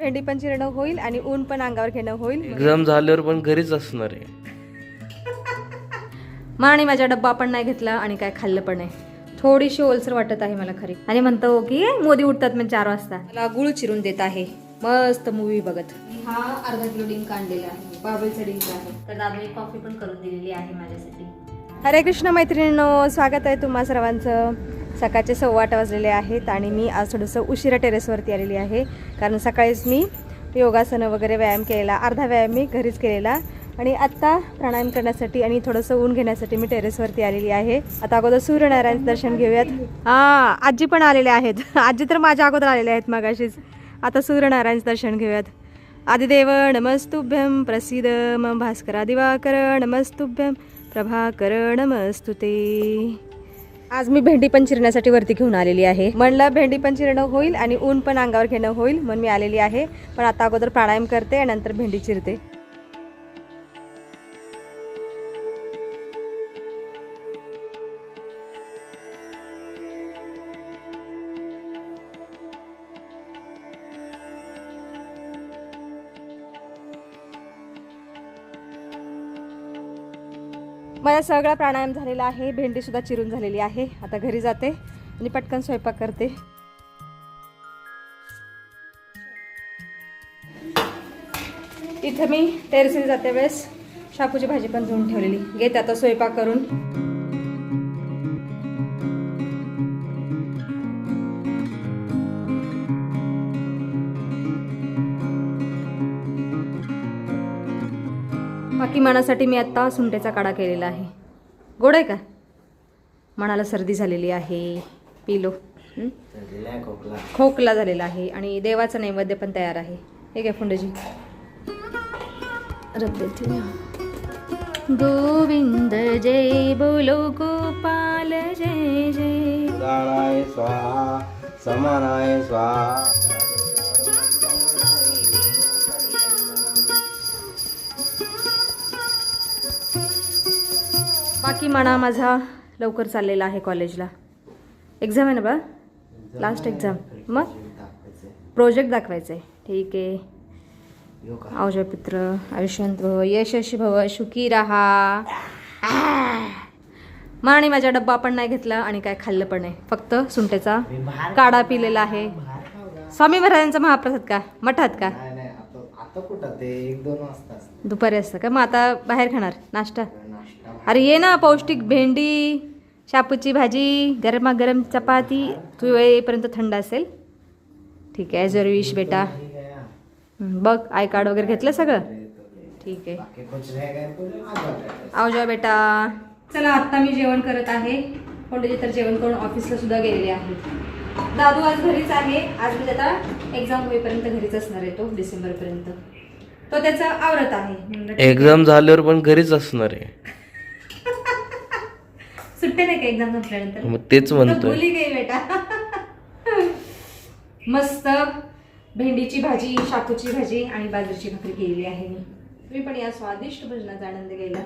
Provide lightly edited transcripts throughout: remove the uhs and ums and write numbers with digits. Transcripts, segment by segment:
भेंडी पण चिरणं होईल आणि ऊन पण अंगावर घेणं होईल. एक्झाम झाल्यावर पण घरीच असणार आहे. आणि माझा डब्बा पण नाही घेतला आणि काय खाल्लं पण नाही. थोडीशी ओलसर वाटत आहे मला खरी. आणि म्हणतो की मोदी उठतात म्हणजे 4 वाजता. मला गुळ चिरून देत आहे मस्त मूवी बघत. हा अर्धा किलो डिंक आणलेला आहे, बाबळीचा डिंक आहे. तर दादाने कॉफी पण करून दिलेली आहे माझ्यासाठी. हरे कृष्ण मैत्रिणींनो, स्वागत आहे तुम्हा सर्वांचं. सकाळचे 8:15 वाजलेले आहेत आणि मी आज थोडंसं उशिरा टेरेसवरती आलेली आहे. कारण सकाळीच मी योगासनं वगैरे व्यायाम केलेला, अर्धा व्यायाम मी घरीच केलेला आणि आत्ता प्राणायाम करण्यासाठी आणि थोडंसं ऊन घेण्यासाठी मी टेरेसवरती आलेली आहे. आता अगोदर सूर्यनारायणचं दर्शन घेऊयात. आजी पण आलेले आहेत. आजी तर माझ्या अगोदर आलेले आहेत मगाशीच. आता सूर्यनारायणचं दर्शन घेऊयात. आदिदेव नमस्तुभ्यं प्रसीद मम भास्करा दिवाकर नमस्तुभ्यं प्रभाकर नमस्तुते. आज मी भेंडी पण चिरण्यासाठी वरती घेऊन आलेली आहे. म्हणलं भेंडी पण चिरणं होईल आणि ऊन पण अंगावर घेणं होईल म्हणून मी आलेली आहे. पण आता अगोदर प्राणायाम करते आणि नंतर भेंडी चिरते. माझा सगळा प्राणायाम झालेला आहे, भेंडी सुद्धा चिरून झालेली आहे. आता घरी जाते आणि पटकन स्वयंपाक करते. इथं मी टेरेसवर जाते वेळेस शापूची भाजी पण धुवून ठेवलेली. घेते आता स्वयंपाक करून. बाकी मनासाठी मी आत्ता सुंठेचा काढा केलेला आहे. गोड आहे का? मनाला सर्दी झालेली आहे, पिलो. खोकला झालेला आहे आणि देवाचा नैवेद्य पण तयार आहे. हे घ्या फुंडजी. गोविंद जय बोलो गोपाल जय जय. उदाराय स्वाहा समानाय स्वाहा. बाकी म्हणा माझा लवकर चाललेला आहे कॉलेजला. एक्झाम आहे ना बा, लास्ट एक्झाम. मग प्रोजेक्ट दाखवायचं आहे. ठीक आहे. आवजय पुत्र आयुष्यवंत भव यशस्वी भव सुखी राहा. आणि माझा डब्बा पण नाही घेतला आणि काय खाल्लं पण नाही. फक्त सुंठेचा काढा पिलेला आहे. स्वामी महाराजांचा महाप्रसाद का मठात का? आता कुठं ते 1-2 वाजता दुपारी असतं का? मग आता बाहेर खाणार नाश्ता? अरे ये ना, पौष्टिक भेंडी, शापूची भाजी, गरमागरम चपाती. तू येईपर्यंत थंड असेल. ठीक आहे. जर विश बेटा. बघ आय कार्ड वगैरे घेतलं सगळं? ठीक आहे. आवजा बेटा. चला आत्ता मी जेवण करत आहे. कोणते तर जेवण करून ऑफिसला सुद्धा गेलेले आहे. दादू आज घरीच आहे. आज म्हणजे आता एक्झाम होईपर्यंत घरीच असणार आहे तो, डिसेंबरपर्यंत. तो त्याचा आवरत आहे. एक्झाम झाल्यावर पण घरीच असणार आहे. सुट्टे नाही का एक्झाम संपल्यानंतर? मग तेच म्हणतोय. भुली गई बेटा. मस्त भेंडीची भाजी, शापूची भाजी आणि बाजरीची भाकरी केलेली आहे मी. तुम्ही पण या स्वादिष्ट भोजनाचा आनंद घ्यायला.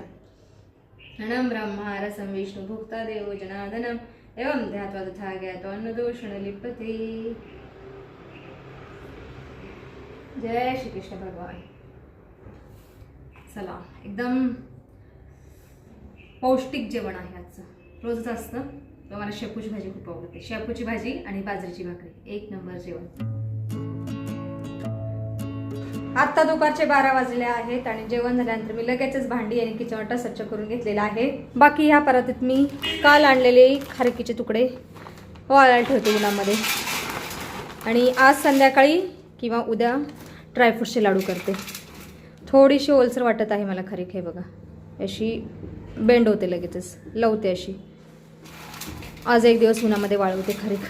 अनम ब्रह्मा रसम विष्णू भुक्ता देव जनार्दनम एवं ध्यात्वा तथा ज्ञात्वा अन्नदोषण लिप्यते. जय श्री कृष्ण भगवान. चला एकदम पौष्टिक जेवण आहे आजचं. रोजच असतं. तर मला शेपूची भाजी खूप आवडते. शेपूची भाजी आणि बाजरीची भाकरी एक नंबर जेवण. आत्ता दुपारचे 12 वाजले आहेत आणि जेवण झाल्यानंतर मी लगेचच भांडी आणि किचन वाटा स्वच्छ करून घेतलेला आहे. बाकी ह्या परातीत मी काल आणलेले खारकीचे तुकडे वाळायला ठेवते उन्हामध्ये. आणि आज संध्याकाळी किंवा उद्या ड्रायफ्रूटचे लाडू करते. थोडीशी ओलसर वाटत आहे मला खारीक. हे बघा अशी बेंड होते, लगेचच लवते अशी. आज एक दिवस उन्हामध्ये वाळवते खारीक.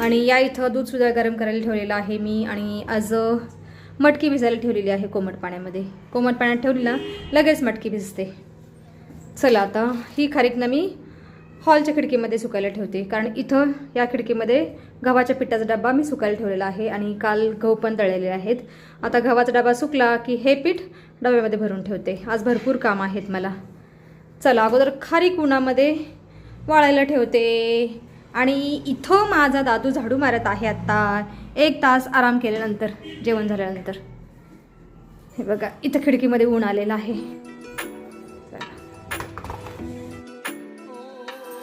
आणि या इथं दूध सुद्धा गरम करायला ठेवलेलं आहे मी. आणि आज मटकी भिजायला ठेवलेली आहे कोमट पाण्यामध्ये. कोमट पाण्यात ठेवली ना लगेच मटकी भिजते. चला आता ही खारीक ना मी हॉलच्या खिडकीमध्ये सुकायला ठेवते. कारण इथं या खिडकीमध्ये गव्हाच्या पिठाचा डबा मी सुकायला ठेवलेला आहे आणि काल गहू पण तळलेले आहेत. आता गव्हाचा डबा सुकला की हे पीठ डब्यामध्ये भरून ठेवते. आज भरपूर काम आहेत मला. चला अगोदर खारीक उन्हामध्ये वाळायला ठेवते. आणि इथं माझा दादू झाडू मारत आहे आत्ता 1 तास आराम केल्यानंतर, जेवण झाल्यानंतर. हे बघा इथं खिडकीमध्ये ऊन आलेलं आहे.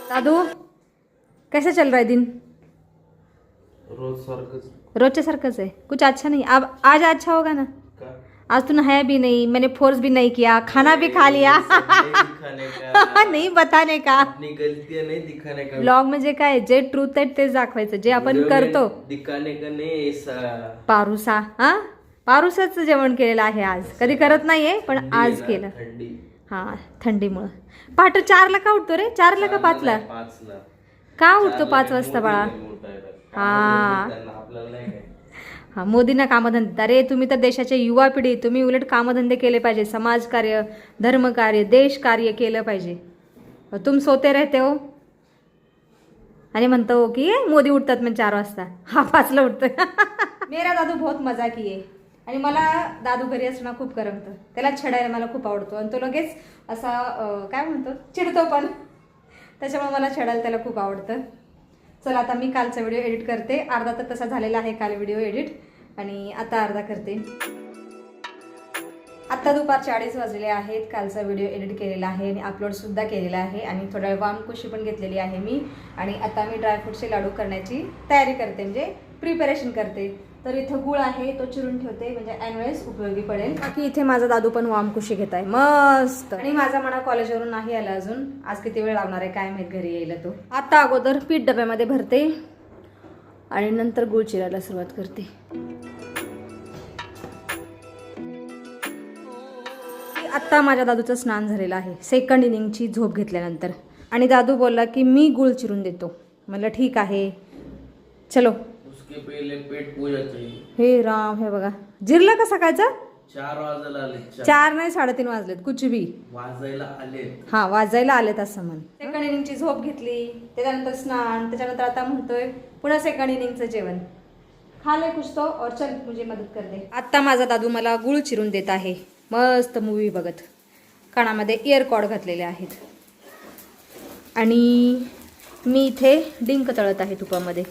दादू कैसा चल रहा है दिन? रोज सारखंच. रोजच्या सारखंच है, कुछ अच्छा नहीं. अब आज अच्छा होगा ना? आज तू नहाया भी नहीं, मैंने फोर्स भी नहीं किया, खाना भी खा लिया. नहीं बताने का, अपनी गलतियां नहीं दिखाने का. ब्लॉग म्हणजे काय, जे ट्रूथ आहे तेच दाखवायचं, जे आपण करतो. दिखाने का नाही ऐसा. पारुसा, हा पारुसाचं जेवण केलेलं आहे आज. कधी करत नाहीये पण आज केलं. थंडी. हा थंडीमुळं. पहाटे 4ला का उठतो रे? 4ला का 5ला? 5ला. का उठतो 5 वाजता बाळा? हा आपल्याला नाही काय. हा मोदींना कामधंदे. अरे तुम्ही तर देशाचे युवा पिढी, तुम्ही उलट कामधंदे केले पाहिजे, समाजकार्य, धर्मकार्य, देश कार्य केलं पाहिजे. तुम सोते रहते हो आणि म्हणतो की मोदी उठतात म्हणजे 4 वाजता, हा 5ला उठतोय. मेरा दादू बहुत मजा किए. आणि मला दादू घरी असणं खूप करमतं. त्याला छेडायला मला खूप आवडतो आणि तो लगेच असा काय म्हणतो, चिडतो पण. त्याच्यामुळे मला छेडायला त्याला खूप आवडतं. चला आता मी कालचा व्हिडिओ एडिट करते. अर्धा तर तसा झालेला आहे काल व्हिडिओ एडिट, आणि आता अर्धा करते. आत्ता दुपारचे 2:30 वाजलेले आहेत. कालचा व्हिडिओ एडिट केलेला आहे आणि अपलोडसुद्धा केलेला आहे. आणि थोडा वेळ वामकुशी पण घेतलेली आहे मी. आणि आता मी ड्रायफ्रूटचे लाडू करण्याची तयारी करते, म्हणजे प्रिपरेशन करते. तर इथं गुळ आहे, तो चिरून ठेवते, म्हणजे ऐनवेळेस उपयोगी पडेल. बाकी इथे माझा दादू पण वामकुशी घेत आहे मस्त. आणि माझा म्हणा कॉलेजवरून नाही आला अजून. आज किती वेळ लागणार आहे काय माहित घरी यायला तो. आता अगोदर पीठ डब्यामध्ये भरते आणि नंतर गुळ चिरायला सुरुवात करते. आत्ता माझ्या दादूचं स्नान झालेलं आहे, सेकंड इनिंगची झोप घेतल्यानंतर. आणि दादू बोलला की मी गुळ चिरून देतो. म्हणलं ठीक आहे, चलो. उसके पहिले पेट पूजा चाहिए. हे राम, हे बघा जिरला का सकाळचा? 4 वाजायला आले. 4 नाही 3:30 वाजलेत, कुछ भी वाजायला आले. हा वाजायला आलेत असं म्हण. सेकंड इनिंगची झोप घेतली, त्याच्यानंतर स्नान, त्याच्यानंतर आता म्हणतोय पुन्हा सेकंड इनिंगचं जेवण. खाले कुछ तो और चल मुझे मदत कर दे. आत्ता माझा दादू मला गुळ चिरून देत आहे, मस्त मूवी बघत. कानामध्ये इयर कॉर्ड घातलेले आहेत. आणि मी इथे डिंक तळत आहे तुपामध्ये.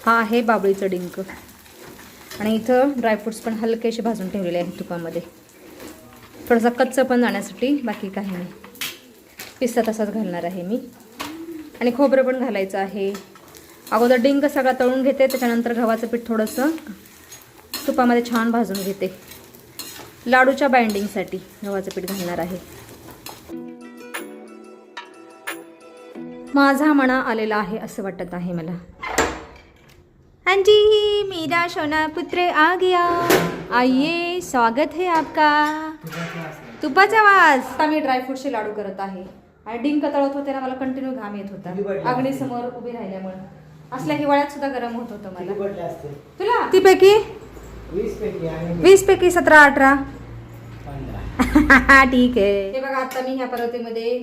हा आहे बाबळीचं डिंक. आणि इथं ड्रायफ्रूट्स पण हलकेसे भाजून ठेवलेले आहेत तुपामध्ये, थोडंसं कच्चं पण जाण्यासाठी, बाकी काही नाही. पिस्ता तसाच घालणार आहे मी. आणि खोबरं पण घालायचं आहे. अगोदर डिंक सगळा तळून घेते, त्याच्यानंतर गव्हाचं पीठ थोडंसं तुपामध्ये छान भाजून घेते. लाडूच्या बाइंडिंगसाठी गव्हाचं पीठ घालणार आहे. माझा मणा आलेला आहे असं वाटत आहे मला. हाँ जी, मेरा सोना पुत्र आ गया. आइए, स्वागत है आपका. तुपाचा वास. आता मी ड्रायफ्रूटचे लाडू करत आहे. आणि डिंक तळत होते ना, मला कंटिन्यू घाम येत होता अग्नीसमोर उभी राहिल्यामुळे. असल्या हिवाळ्यात सुद्धा गरम होत होतं मला. तुला ती पैकी 20 पैकी 17-18. ठीक आहे. हे बघा आता मी ह्या परतीमध्ये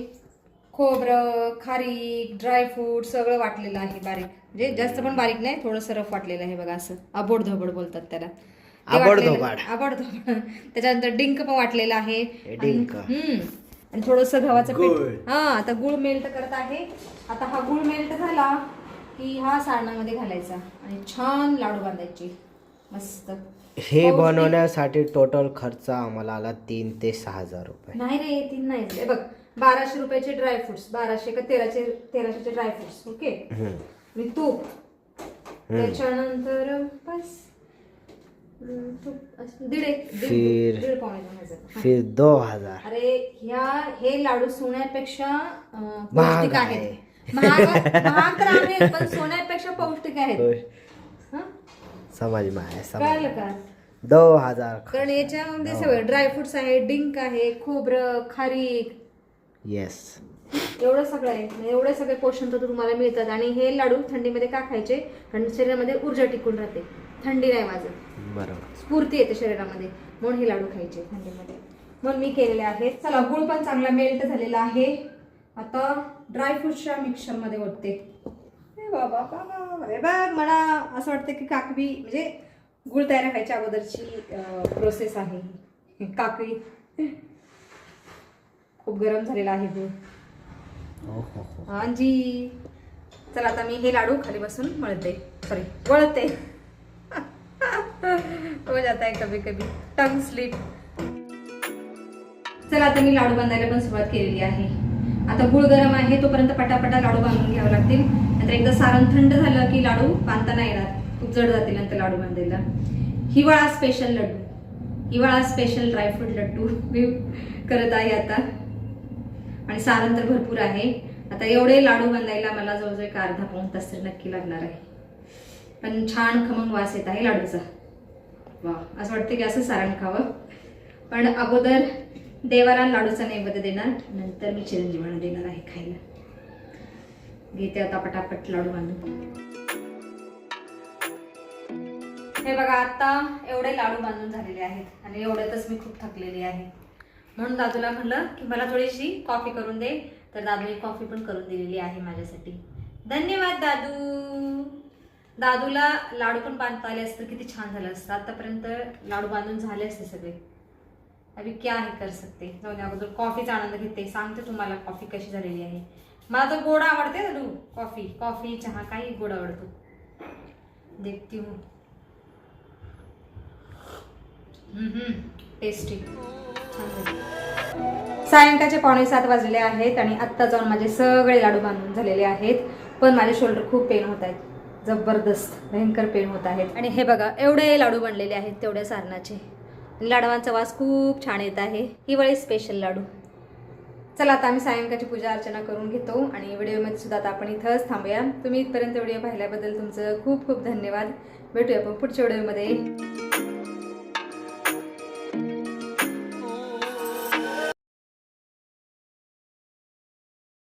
खोबरं, खारीक, ड्रायफ्रूट सगळं वाटलेलं आहे बारीक. म्हणजे जास्त पण बारीक नाही, थोडंसं रफ वाटलेलं आहे बघा. असं आबोडधोबड बोलतात त्याला. आबोडधोबड. त्याच्यानंतर डिंक पण वाटलेला आहे. आणि थोडंसं गव्हाचं पीठ. हा आता गुळ मेल्ट करत आहे. आता हा गुळ मेल्ट झाला की हा सारणामध्ये घालायचा आणि छान लाडू बांधायचे मस्त. हे बनवण्यासाठी टोटल खर्च आम्हाला आला 3 ते 6 हजार रुपये. नाही रे, 3 नाही. बघ 1200 रुपयाचे ड्रायफ्रुट्स, 1200 का 1300चे ड्रायफ्रुट्स. ओके. आणि तूप, त्याच्यानंतर बस फिर 2000. अरे हे लाडू सोन्यापेक्षा पौष्टिक आहेत. महाग तर आहेत पण सोन्यापेक्षा पौष्टिक आहेत. समज में आया, कळलं का? 2000. कारण याच्यामध्ये सगळं ड्रायफ्रुट्स आहे, डिंक आहे, खोबरं, खारीक. येस, एवढं सगळं आहे. एवढे सगळे पोषण तर तुम्हाला मिळतात. आणि हे लाडू थंडीमध्ये का खायचे? कारण शरीरामध्ये ऊर्जा टिकून राहते. थंडी नाही वाजत, बरोबर, स्फूर्ती येते शरीरामध्ये, म्हणून हे लाडू खायचे थंडीमध्ये. म्हणून मी केलेले आहेत. चला, गुळ पण चांगला मेल्ट झालेला आहे. आता ड्रायफ्रुट्सच्या मिक्सरमध्ये ओतते. बाबा मला असं वाटतं की काकवी म्हणजे गुळ तयार व्हायच्या अगोदरची प्रोसेस आहे काकवी. खूप गरम झालेला आहे गुळ. हां जी. चला आता मी हे लाडू खाली बसून मळते, सॉरी वळते. हो जाता है कभी कभी टंग स्लिप. चला आता मी लाडू बांधायला पण सुरुवात केलेली आहे. आता गुळ गरम आहे तोपर्यंत पटापटा लाडू बांधून घ्यावे लागतील. नंतर एकदा सारण थंड झालं की लाडू बांधता येणार, खूप जड जातील नंतर लाडू बांधायला. हिवाळा स्पेशल लड्डू, हिवाळा स्पेशल ड्रायफ्रूट लड्डू मी करत आहे आता. आणि सारण तर भरपूर आहे. आता एवढे लाडू बांधायला मला जवळजवळ एक अर्धा पाऊण तास तरी नक्की लागणार आहे. पण छान खमंग वास येत आहे लाडूचा. वा, असं वाटतं की असं सारण खावं. पण अगोदर देवाला लाडूचा नैवेद्य देणार, नंतर मी चिरंजीवांना देणार आहे खायला. घेते आता पटापट लाडू बांधून. हे बघा आता एवढे लाडू बांधून झालेले आहेत आणि एवढ्यातच मी खूप थकलेली आहे. म्हणून दादूला म्हणलं की मला थोडीशी कॉफी करून दे, तर दादूने कॉफी पण करून दिलेली आहे माझ्यासाठी. धन्यवाद दादू. दादूला लाडू पण बांधता आले असतं किती छान झालं असतं. आतापर्यंत लाडू बांधून झाले असते सगळे. अभी क्या हे कर सकते. जाऊन अगोदर कॉफीचा आनंद घेते, सांगते तुम्हाला कॉफी कशी झालेली आहे. मला तर गोड आवडते दादू, कॉफी चहा काही गोड आवडतो. देखती हूँ. टेस्टी छान झाली. सायंकाळचे 6:45 वाजलेले आहेत आणि आत्ता जाऊन माझे सगळे लाडू बांधून झालेले आहेत. पण माझे शोल्डर खूप पेन होत आहेत, जबरदस्त भयंकर पेन होत आहेत. आणि हे बघा एवढे लाडू बनलेले आहेत तेवढ्या सारणाचे. लाडवांचा वास खूप छान येत आहे. हिवाळी स्पेशल लाडू. चला आता आम्ही सायंकाळची पूजा अर्चना करून घेतो आणि व्हिडिओमध्ये सुद्धा आता आपण इथंच थांबूया. तुम्ही इथपर्यंत व्हिडिओ पाहिल्याबद्दल तुमचं खूप खूप धन्यवाद. भेटूया आपण पुढच्या व्हिडिओमध्ये.